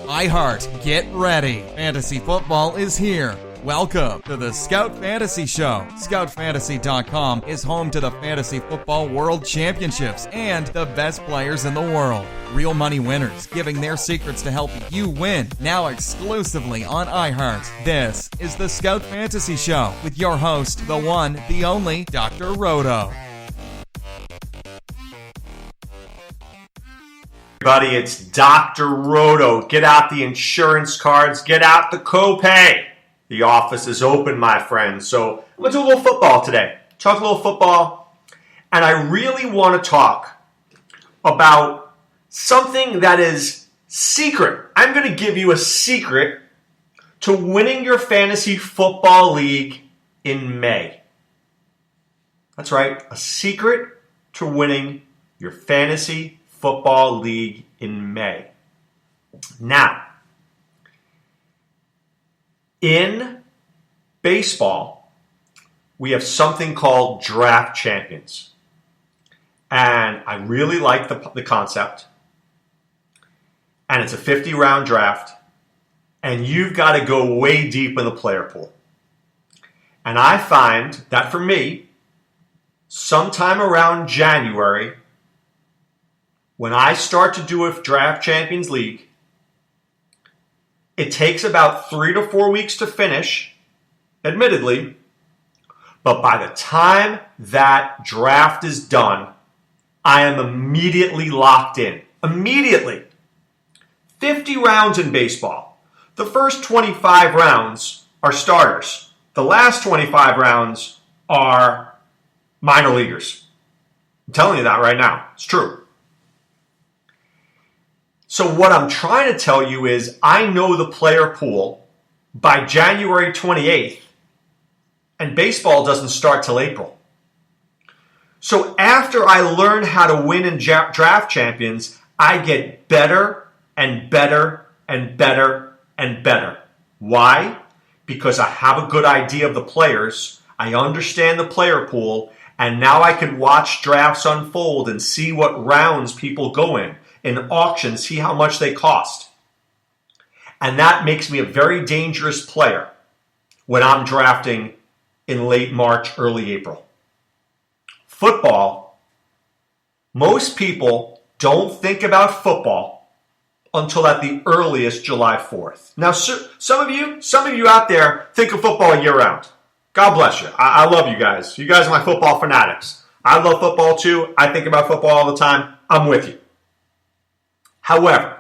iHeart, get ready. Fantasy football is here. Welcome to the Scout Fantasy Show. ScoutFantasy.com is home to the Fantasy Football World Championships and the best players in the world. Real money winners giving their secrets to help you win. Now exclusively on iHeart. This is the Scout Fantasy Show with your host, the one, the only, Dr. Roto. Everybody, it's Dr. Roto. Get out the insurance cards. Get out the copay. The office is open, my friends. So I'm going to do a little football today. Talk a little football. And I really want to talk about something that is secret. I'm going to give you a secret to winning your fantasy football league in May. That's right. A secret to winning your fantasy football league in May. Now, in baseball, we have something called draft champions. And I really like the concept. And it's a 50-round draft. And you've got to go way deep in the player pool. And I find that for me, sometime around January, when I start to do a draft champions league, it takes about 3 to 4 weeks to finish, admittedly, but by the time that draft is done, I am immediately locked in. Immediately. 50 rounds in baseball. The first 25 rounds are starters. The last 25 rounds are minor leaguers. I'm telling you that right now. It's true. So what I'm trying to tell you is I know the player pool by January 28th, and baseball doesn't start till April. So after I learn how to win in draft champions, I get better and better and better and better. Why? Because I have a good idea of the players, I understand the player pool, and now I can watch drafts unfold and see what rounds people go in auctions, see how much they cost. And that makes me a very dangerous player when I'm drafting in late March, early April. Football, most people don't think about football until at the earliest July 4th. Now, some of you out there think of football year round. God bless you. I love you guys. You guys are my football fanatics. I love football too. I think about football all the time. I'm with you. However,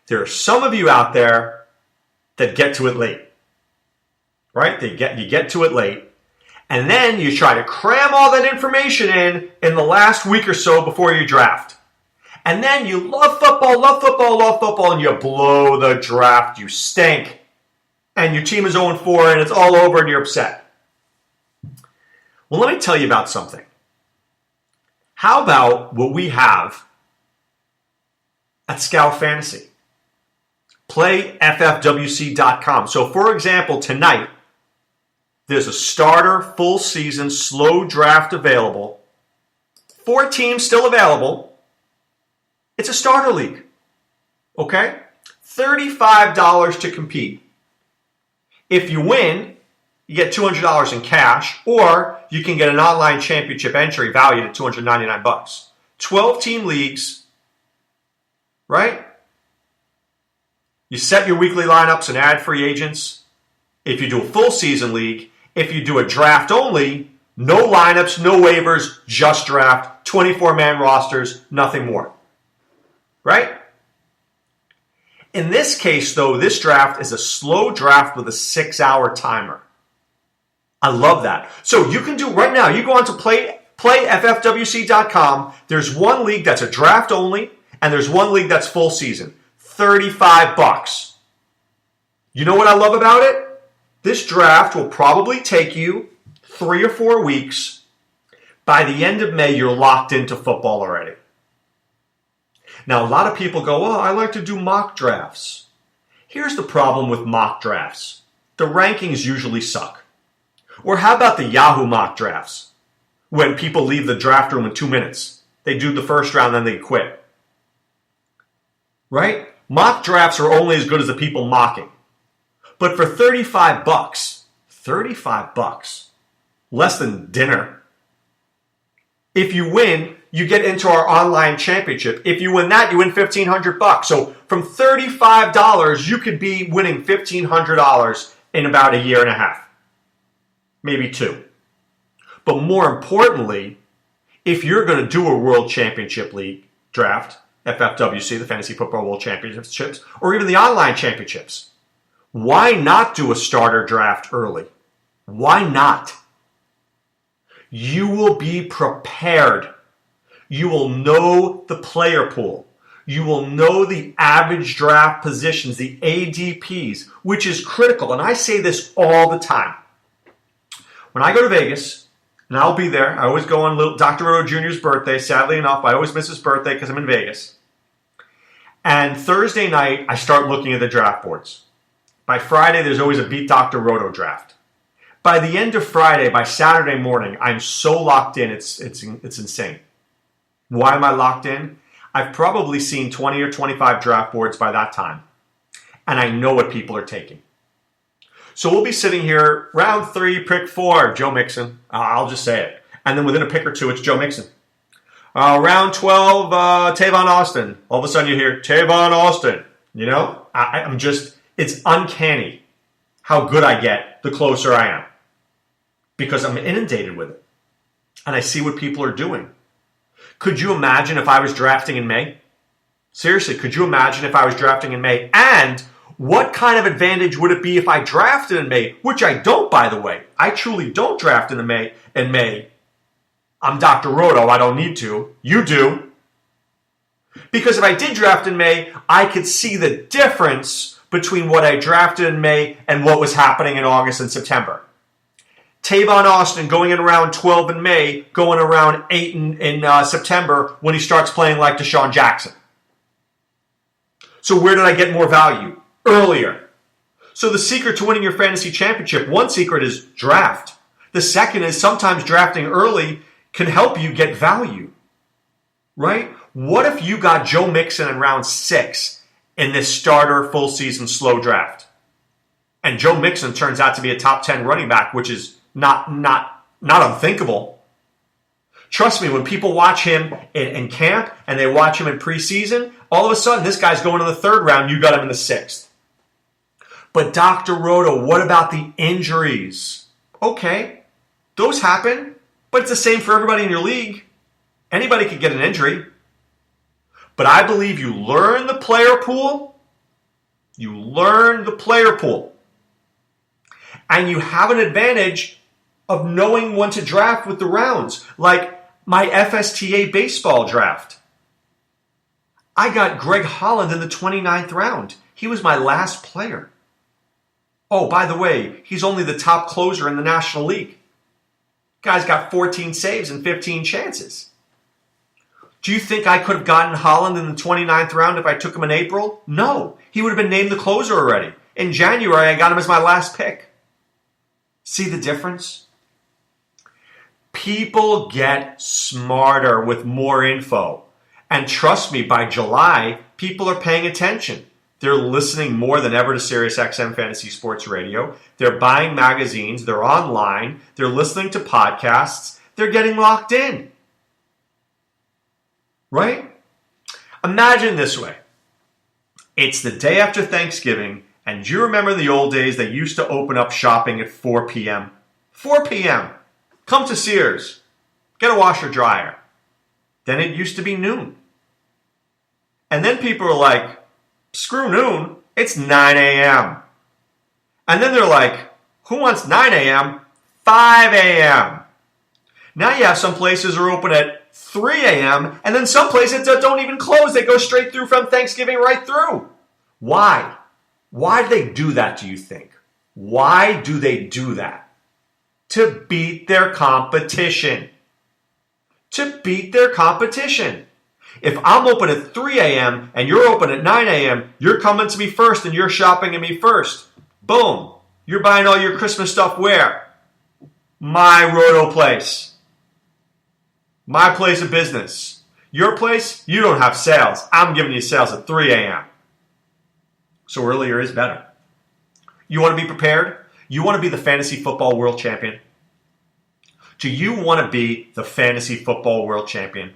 there are some of you out there that get to it late, right? You get to it late, and then you try to cram all that information in the last week or so before you draft. And then you love football, and you blow the draft. You stink. And your team is 0-4, and it's all over, and you're upset. Well, let me tell you about something. How about what we have at Scout Fantasy? PlayFFWC.com. So, for example, tonight, there's a starter, full season, slow draft available. 4 teams still available. It's a starter league. Okay? $35 to compete. If you win, you get $200 in cash, or you can get an online championship entry valued at $299. 12-team leagues, right? You set your weekly lineups and add free agents. If you do a full season league, if you do a draft only, no lineups, no waivers, just draft, 24-man rosters, nothing more. Right? In this case, though, this draft is a slow draft with a 6-hour timer. I love that. So you can do right now, you go on to playffwc.com. There's one league that's a draft only, and there's one league that's full season. $35. You know what I love about it? This draft will probably take you 3 or 4 weeks. By the end of May, you're locked into football already. Now, a lot of people go, oh, I like to do mock drafts. Here's the problem with mock drafts. The rankings usually suck. Or how about the Yahoo mock drafts? When people leave the draft room in 2 minutes. They do the first round, then they quit. right? Mock drafts are only as good as the people mocking. But for $35, $35, less than dinner. If you win, you get into our online championship. If you win that, you win $1,500. So from $35, you could be winning $1,500 in about a year and a half, maybe 2. But more importantly, if you're going to do a World Championship League draft, FFWC, the Fantasy Football World Championships, or even the online championships, why not do a starter draft early? Why not? You will be prepared. You will know the player pool. You will know the average draft positions, the ADPs, which is critical. And I say this all the time. When I go to Vegas, and I'll be there, I always go on little Dr. Roto Jr.'s birthday. Sadly enough, I always miss his birthday because I'm in Vegas. And Thursday night, I start looking at the draft boards. By Friday, there's always a Beat Dr. Roto draft. By the end of Friday, by Saturday morning, I'm so locked in, it's insane. Why am I locked in? I've probably seen 20 or 25 draft boards by that time. And I know what people are taking. So we'll be sitting here, round 3, pick 4, Joe Mixon. I'll just say it. And then within a pick or two, it's Joe Mixon. Round 12, Tavon Austin. All of a sudden you hear, Tavon Austin. You know, I'm just, it's uncanny how good I get the closer I am. Because I'm inundated with it. And I see what people are doing. Could you imagine if I was drafting in May? Seriously, could you imagine if I was drafting in May? And what kind of advantage would it be if I drafted in May? Which I don't, by the way. I truly don't draft in May. I'm Dr. Roto. I don't need to. You do. Because if I did draft in May, I could see the difference between what I drafted in May and what was happening in August and September. Tavon Austin going in around 12 in May, going around 8 in September when he starts playing like Deshaun Jackson. So where did I get more value? Earlier. So the secret to winning your fantasy championship, one secret is draft. The second is sometimes drafting early can help you get value. Right? What if you got Joe Mixon in round 6 in this starter full season slow draft? And Joe Mixon turns out to be a top 10 running back, which is not unthinkable. Trust me, when people watch him in camp and they watch him in preseason, all of a sudden this guy's going in the 3rd round, you got him in the 6th. But Dr. Roto, what about the injuries? Okay, those happen, but it's the same for everybody in your league. Anybody could get an injury. But I believe you learn the player pool. You learn the player pool. And you have an advantage of knowing when to draft with the rounds. Like my FSTA baseball draft. I got Greg Holland in the 29th round. He was my last player. Oh, by the way, he's only the top closer in the National League. Guy's got 14 saves and 15 chances. Do you think I could have gotten Holland in the 29th round if I took him in April? No. He would have been named the closer already. In January, I got him as my last pick. See the difference? People get smarter with more info. And trust me, by July, people are paying attention. They're listening more than ever to SiriusXM Fantasy Sports Radio. They're buying magazines. They're online. They're listening to podcasts. They're getting locked in. Right? Imagine this way. It's the day after Thanksgiving, and do you remember in the old days they used to open up shopping at 4 p.m.? 4 p.m. Come to Sears. Get a washer dryer. Then it used to be noon. And then people are like, screw noon, it's 9 a.m. And then they're like, who wants 9 a.m.? 5 a.m. Now you have some places are open at 3 a.m. and then some places that don't even close. They go straight through from Thanksgiving right through. Why? Why do they do that, do you think? Why do they do that? To beat their competition. To beat their competition. If I'm open at 3 a.m. and you're open at 9 a.m., you're coming to me first and you're shopping at me first. Boom. You're buying all your Christmas stuff where? My Roto place. My place of business. Your place, you don't have sales. I'm giving you sales at 3 a.m. So earlier is better. You want to be prepared? You want to be the fantasy football world champion? Do you want to be the fantasy football world champion?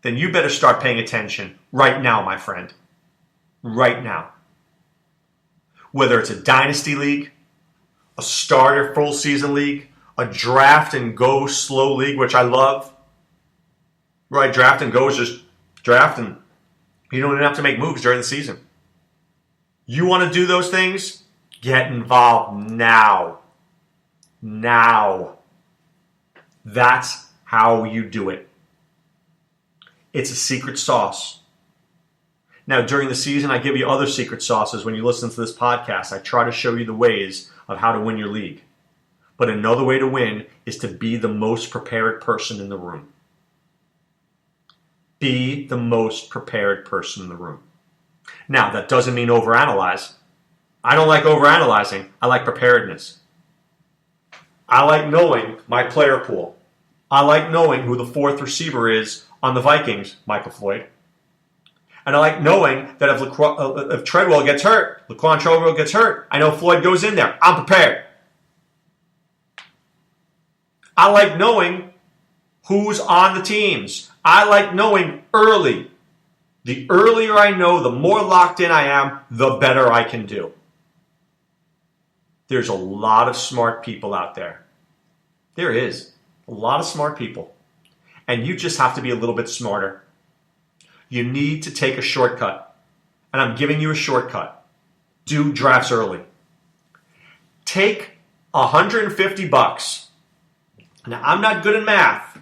Then you better start paying attention right now, my friend. Right now. Whether it's a dynasty league, a starter full season league, a draft and go slow league, which I love. Right, draft and go is just draft and you don't even have to make moves during the season. You want to do those things? Get involved now. Now. That's how you do it. It's a secret sauce. Now, during the season, I give you other secret sauces. When you listen to this podcast, I try to show you the ways of how to win your league. But another way to win is to be the most prepared person in the room. Be the most prepared person in the room. Now, that doesn't mean overanalyze. I don't like overanalyzing. I like preparedness. I like knowing my player pool. I like knowing who the fourth receiver is on the Vikings, Michael Floyd. And I like knowing that if Treadwell gets hurt, Laquan Treadwell gets hurt, I know Floyd goes in there. I'm prepared. I like knowing who's on the teams. I like knowing early. The earlier I know, the more locked in I am, the better I can do. There's a lot of smart people out there. There is a lot of smart people. And you just have to be a little bit smarter. You need to take a shortcut. And I'm giving you a shortcut. Do drafts early. Take $150. Now, I'm not good at math.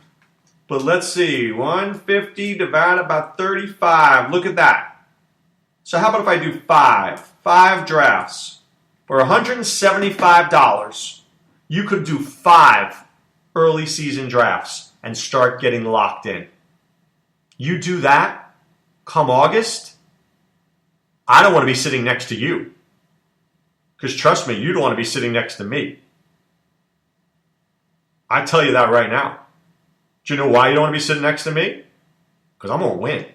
But let's see. 150 divided by 35. Look at that. So how about if I do 5 drafts? For $175, you could do 5 early season drafts and start getting locked in. You do that, come August, I don't want to be sitting next to you. Because trust me, you don't want to be sitting next to me. I tell you that right now. Do you know why you don't want to be sitting next to me? Because I'm going to win.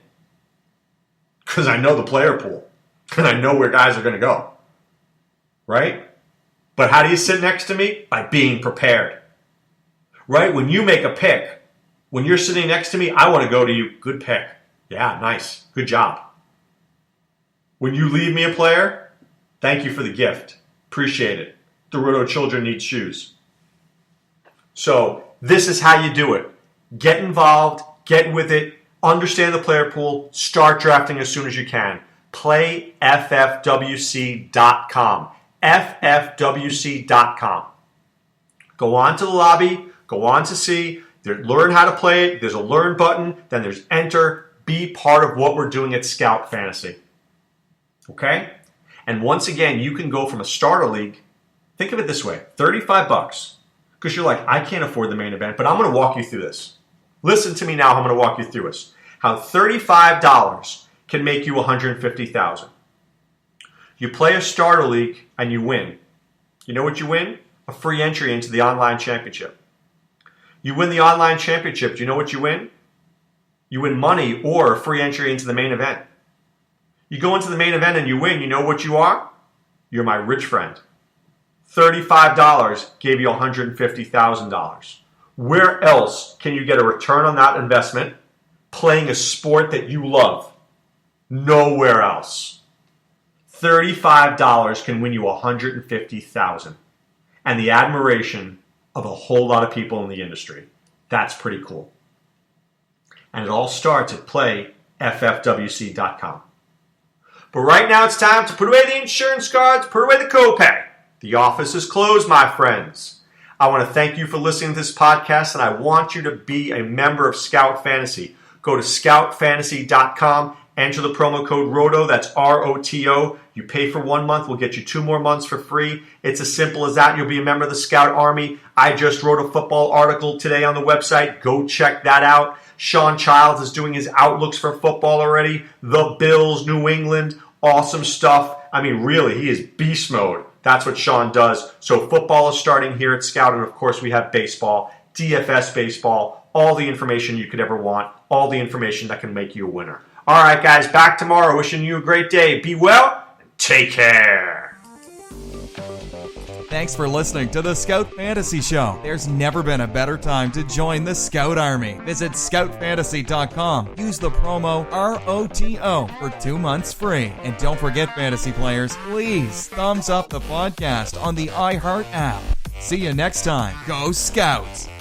Because I know the player pool. And I know where guys are going to go. Right? But how do you sit next to me? By being prepared. Right? When you make a pick, when you're sitting next to me, I want to go to you, good pick. Yeah, nice. Good job. When you leave me a player, thank you for the gift. Appreciate it. The Roto children need shoes. So this is how you do it. Get involved, get with it, understand the player pool, start drafting as soon as you can. Play ffwc.com. ffwc.com. Go on to the lobby, go on to see, learn how to play it. There's a learn button, then there's enter. Be part of what we're doing at Scout Fantasy. Okay? And once again, you can go from a starter league, think of it this way, $35. Because you're like, I can't afford the main event, but I'm going to walk you through this. Listen to me now, I'm going to walk you through this. How $35 can make you $150,000. You play a starter league and you win. You know what you win? A free entry into the online championship. You win the online championship, do you know what you win? You win money or a free entry into the main event. You go into the main event and you win, you know what you are? You're my rich friend. $35 gave you $150,000. Where else can you get a return on that investment playing a sport that you love? Nowhere else. $35 can win you $150,000 and the admiration of a whole lot of people in the industry. That's pretty cool. And it all starts at playffwc.com. But right now it's time to put away the insurance cards, put away the copay. The office is closed, my friends. I want to thank you for listening to this podcast, and I want you to be a member of Scout Fantasy. Go to scoutfantasy.com, enter the promo code ROTO, that's ROTO. You pay for 1 month, we'll get you 2 more months for free. It's as simple as that. You'll be a member of the Scout Army. I just wrote a football article today on the website. Go check that out. Sean Childs is doing his outlooks for football already. The Bills, New England, awesome stuff. I mean, really, he is beast mode. That's what Sean does. So football is starting here at Scout, and of course we have baseball, DFS baseball, all the information you could ever want, all the information that can make you a winner. All right, guys, back tomorrow. Wishing you a great day. Be well. Take care. Thanks for listening to the Scout Fantasy Show. There's never been a better time to join the Scout Army. Visit scoutfantasy.com. Use the promo ROTO for 2 months free. And don't forget, fantasy players, please thumbs up the podcast on the iHeart app. See you next time. Go Scouts!